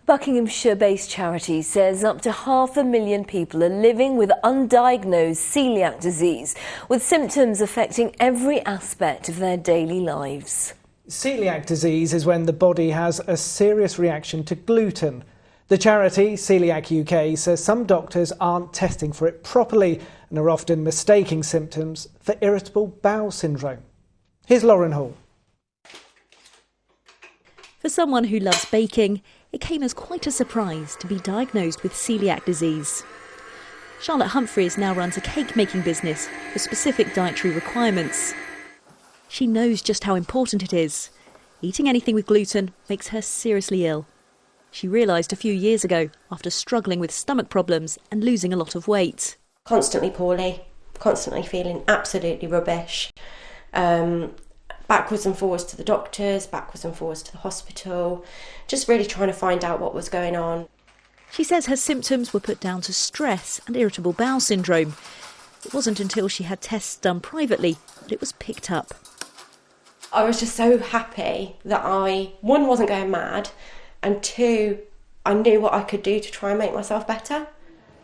Buckinghamshire-based charity says up to 500,000 people are living with undiagnosed celiac disease, with symptoms affecting every aspect of their daily lives. Celiac disease is when the body has a serious reaction to gluten. The charity, Coeliac UK, says some doctors aren't testing for it properly and are often mistaking symptoms for irritable bowel syndrome. Here's Lauren Hall. For someone who loves baking, it came as quite a surprise to be diagnosed with celiac disease. Charlotte Humphries now runs a cake-making business with specific dietary requirements. She knows just how important it is. Eating anything with gluten makes her seriously ill. She realised a few years ago after struggling with stomach problems and losing a lot of weight. Constantly poorly, constantly feeling absolutely rubbish. Backwards and forwards to the doctors, backwards and forwards to the hospital, just really trying to find out what was going on. She says her symptoms were put down to stress and irritable bowel syndrome. It wasn't until she had tests done privately that it was picked up. I was just so happy that I, one, wasn't going mad, and two, I knew what I could do to try and make myself better.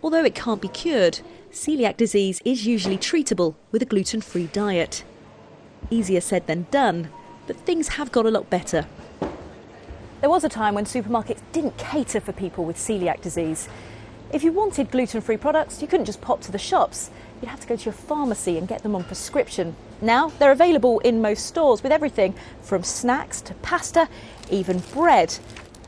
Although it can't be cured, celiac disease is usually treatable with a gluten-free diet. Easier said than done, but things have got a lot better. There was a time when supermarkets didn't cater for people with celiac disease. If you wanted gluten-free products, you couldn't just pop to the shops. You'd have to go to your pharmacy and get them on prescription. Now they're available in most stores with everything from snacks to pasta, even bread.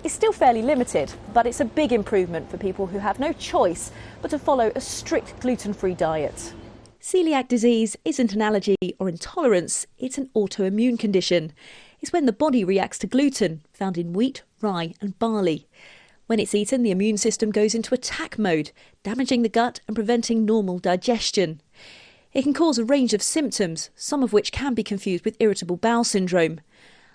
It's still fairly limited, but it's a big improvement for people who have no choice but to follow a strict gluten-free diet. Celiac disease isn't an allergy or intolerance, it's an autoimmune condition. It's when the body reacts to gluten, found in wheat, rye and barley. When it's eaten, the immune system goes into attack mode, damaging the gut and preventing normal digestion. It can cause a range of symptoms, some of which can be confused with irritable bowel syndrome.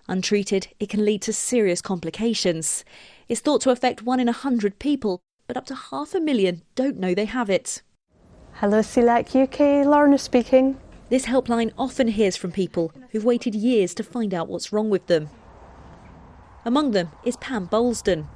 Untreated, it can lead to serious complications. It's thought to affect 1 in 100 people, but up to 500,000 don't know they have it. Hello, Coeliac UK, Lorna speaking. This helpline often hears from people who've waited years to find out what's wrong with them. Among them is Pam Balsdon.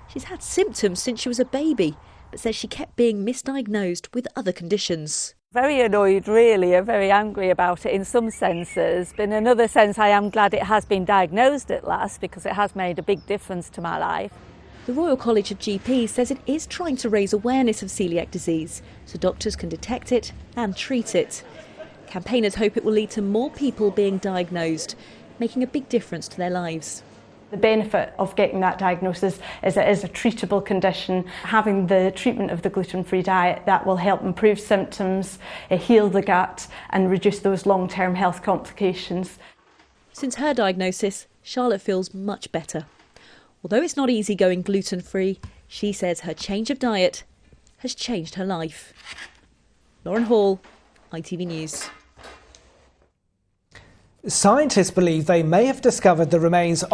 She's had symptoms since she was a baby, but says she kept being misdiagnosed with other conditions. Very annoyed really, and very angry about it in some senses, but in another sense I am glad it has been diagnosed at last because it has made a big difference to my life. The Royal College of GPs says it is trying to raise awareness of celiac disease so doctors can detect it and treat it. Campaigners hope it will lead to more people being diagnosed, making a big difference to their lives. The benefit of getting that diagnosis is it is a treatable condition. Having the treatment of the gluten-free diet, that will help improve symptoms, heal the gut and reduce those long-term health complications. Since her diagnosis, Charlotte feels much better. Although it's not easy going gluten-free, she says her change of diet has changed her life. Lauren Hall, ITV News. Scientists believe they may have discovered the remains